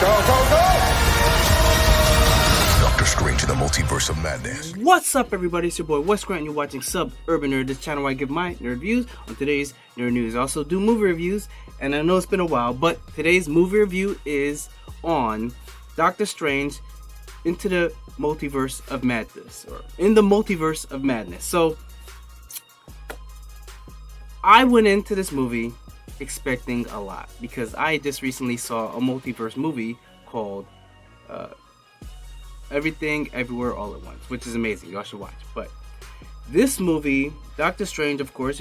Go, go, go! Doctor Strange in the Multiverse of Madness. What's up, everybody? It's your boy Wes Grant, and you're watching Suburban Nerd, this channel where I give my nerd reviews. On today's nerd news, I also do movie reviews, and I know it's been a while, but today's movie review is on Doctor Strange into the Multiverse of Madness, or in the Multiverse of Madness. So, I went into this movie expecting a lot because I just recently saw a multiverse movie called Everything Everywhere All at Once, which is amazing. Y'all should watch. But this movie, Doctor Strange, of course,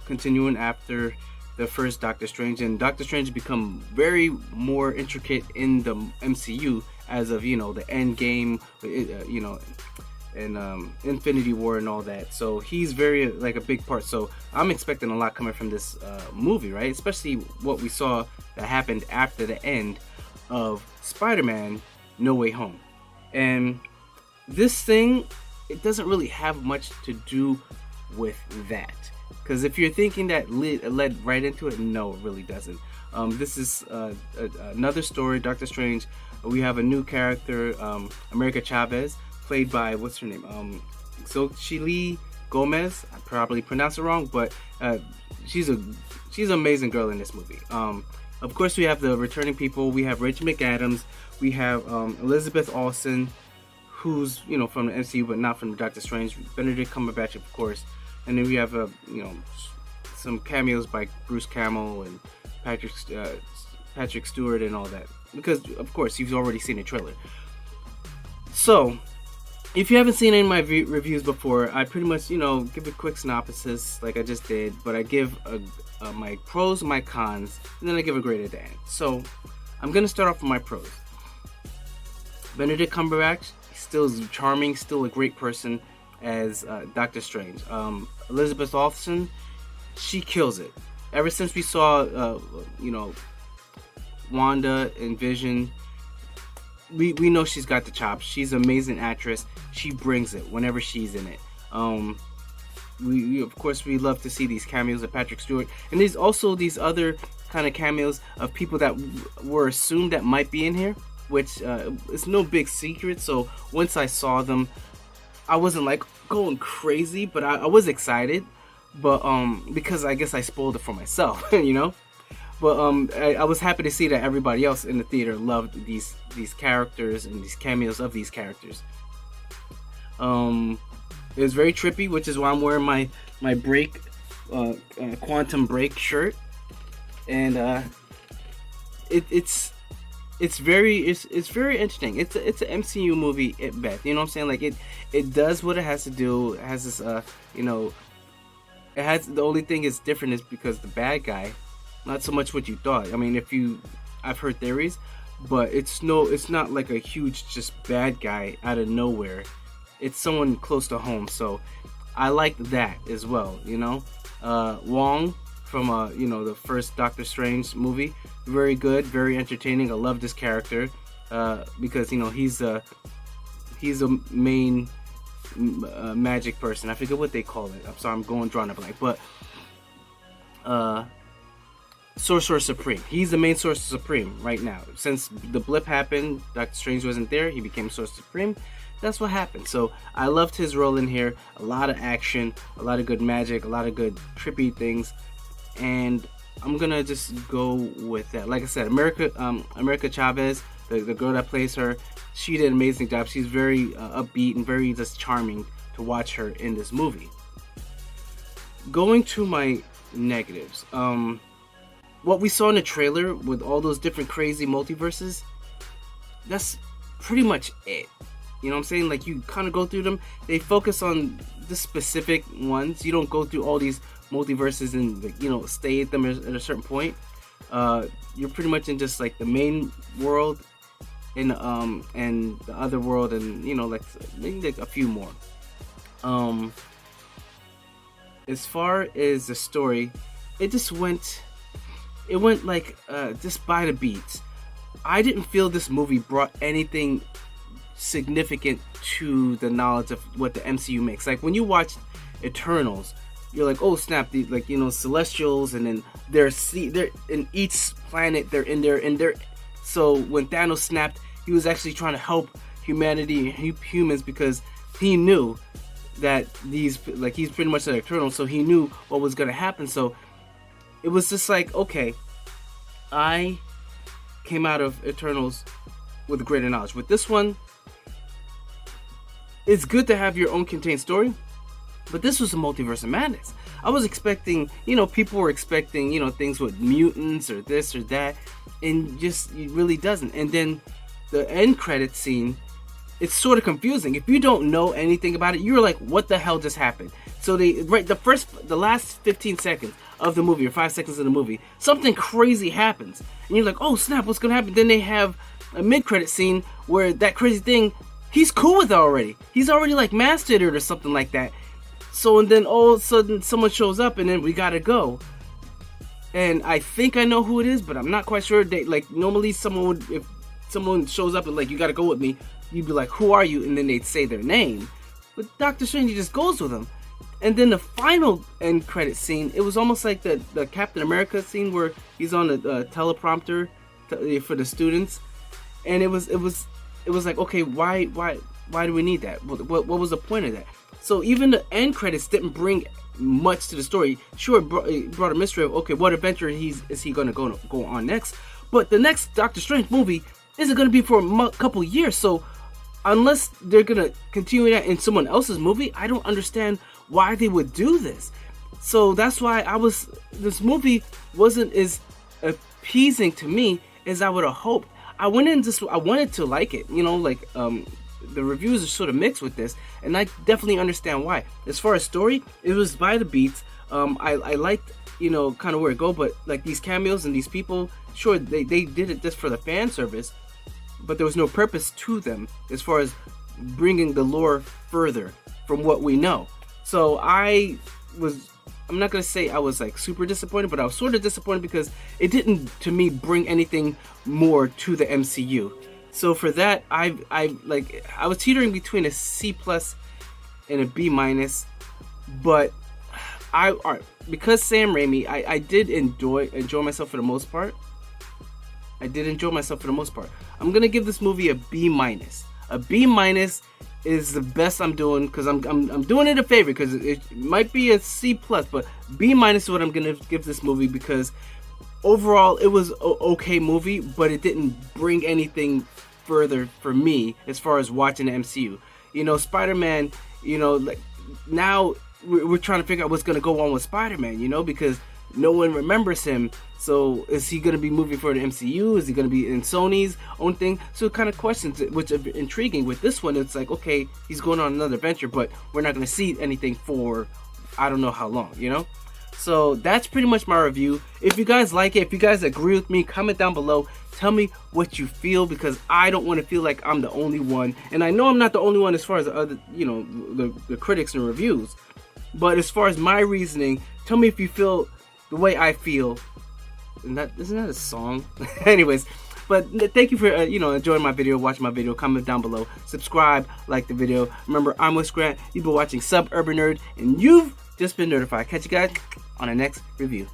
continuing after the first Doctor Strange, and Doctor Strange become very more intricate in the MCU as of the end game, and Infinity War and all that. So he's very like a big part. So I'm expecting a lot coming from this movie, right? Especially what we saw that happened after the end of Spider-Man No Way Home. And this thing, it doesn't really have much to do with that. Because if you're thinking that led right into it, no, it really doesn't. This is another story, Doctor Strange. We have a new character, America Chavez, played by, what's her name? Xochitl Gomez. I probably pronounced it wrong, but she's an amazing girl in this movie. Of course, we have the returning people. We have Rachel McAdams. We have Elizabeth Olsen, who's from the MCU but not from Doctor Strange. Benedict Cumberbatch, of course, and then we have some cameos by Bruce Campbell and Patrick Stewart and all that. Because of course you've already seen the trailer. So, if you haven't seen any of my reviews before, I pretty much, give a quick synopsis like I just did, but I give my pros, my cons, and then I give a grade at the end. So, I'm going to start off with my pros. Benedict Cumberbatch, still charming, still a great person as Doctor Strange. Elizabeth Olsen, she kills it. Ever since we saw, Wanda and Vision, we know she's got the chops. She's an amazing actress. She brings it whenever she's in it. We of course we love to see these cameos of Patrick Stewart, and there's also these other kind of cameos of people that were assumed that might be in here, which is no big secret. So once I saw them, I wasn't like going crazy, but I was excited. But because I guess I spoiled it for myself, But I was happy to see that everybody else in the theater loved these characters and these cameos of these characters. It was very trippy, which is why I'm wearing my break Quantum Break shirt, and it's very interesting. It's an MCU movie at best. You know what I'm saying? Like it does what it has to do. It has this it has, the only thing is different is because the bad guy, not so much what you thought. I mean, I've heard theories, but it's not like a huge just bad guy out of nowhere. It's someone close to home, so I like that as well. Wong from the first Doctor Strange movie, very good, very entertaining. I love this character because he's a main magic person. I forget what they call it. I'm sorry, I'm drawing a blank, but Sorcerer Supreme. He's the main Sorcerer Supreme right now. Since the blip happened, Doctor Strange wasn't there, he became Sorcerer Supreme. That's what happened. So I loved his role in here. A lot of action, a lot of good magic, a lot of good trippy things, and I'm gonna just go with that. Like I said, America Chavez, the girl that plays her, she did an amazing job. She's very upbeat and very just charming to watch her in this movie. Going to my negatives. What we saw in the trailer with all those different crazy multiverses, that's pretty much it. You know what I'm saying? Like, you kind of go through them. They focus on the specific ones. You don't go through all these multiverses and, stay at them at a certain point. You're pretty much in just, like, the main world and the other world and, maybe like a few more. As far as the story, it went like just by the beats. I didn't feel this movie brought anything significant to the knowledge of what the MCU makes. Like when you watch Eternals, you're like, oh snap, Celestials, and then they're in each planet, they're in there, and they're So when Thanos snapped, he was actually trying to help humanity and humans because he knew that he's pretty much an Eternal, so he knew what was gonna happen. So it was just like, okay, I came out of Eternals with greater knowledge. With this one, it's good to have your own contained story, but this was a Multiverse of Madness. I was expecting, people were expecting, things with mutants or this or that, and just it really doesn't. And then the end credit scene, it's sort of confusing. If you don't know anything about it, you're like, what the hell just happened? So the last 15 seconds of the movie, or 5 seconds of the movie, something crazy happens. And you're like, oh snap, what's gonna happen? Then they have a mid-credit scene where that crazy thing, he's cool with it already. He's already like mastered it or something like that. So, and then all of a sudden someone shows up and then we gotta go. And I think I know who it is, but I'm not quite sure. Normally if someone shows up and like, you gotta go with me, you'd be like, who are you? And then they'd say their name. But Doctor Strange just goes with them. And then the final end credit scene, it was almost like the Captain America scene where he's on the teleprompter for the students. And it was like, okay, why do we need that? What was the point of that? So even the end credits didn't bring much to the story. Sure, it brought a mystery of, okay, what adventure is he gonna go on next? But the next Doctor Strange movie isn't gonna be for a couple years. So unless they're gonna continue that in someone else's movie, I don't understand why they would do this. So that's why this movie wasn't as appeasing to me as I would have hoped. I wanted to like it, the reviews are sort of mixed with this, and I definitely understand why. As far as story, it was by the beats. I liked, kind of where it go, but like these cameos and these people, sure, they did it just for the fan service, but there was no purpose to them as far as bringing the lore further from what we know. So I'm not gonna say I was like super disappointed, but I was sort of disappointed because it didn't, to me, bring anything more to the MCU. So for that, I was teetering between a C+ and a B-, but because Sam Raimi, I did enjoy myself for the most part. I'm gonna give this movie a B-. A B- is the best I'm doing, because I'm doing it a favor, because it might be a C+, but B- is what I'm gonna give this movie, because overall it was an okay movie, but it didn't bring anything further for me as far as watching the MCU. Spider-Man, now we're trying to figure out what's gonna go on with Spider-Man, because no one remembers him. So is he going to be moving for the MCU? Is he going to be in Sony's own thing? So it kind of questions it, which are intriguing. With this one, it's like, okay, he's going on another venture, but we're not going to see anything for I don't know how long, So that's pretty much my review. If you guys like it, if you guys agree with me, comment down below. Tell me what you feel, because I don't want to feel like I'm the only one. And I know I'm not the only one as far as the other, the critics and reviews. But as far as my reasoning, tell me if you feel the way I feel. And isn't that a song? Anyways, but thank you for enjoying my video, watching my video. Comment down below, subscribe, like the video. Remember, I'm Wes Grant. You've been watching Suburban Nerd, and you've just been notified. Catch you guys on the next review.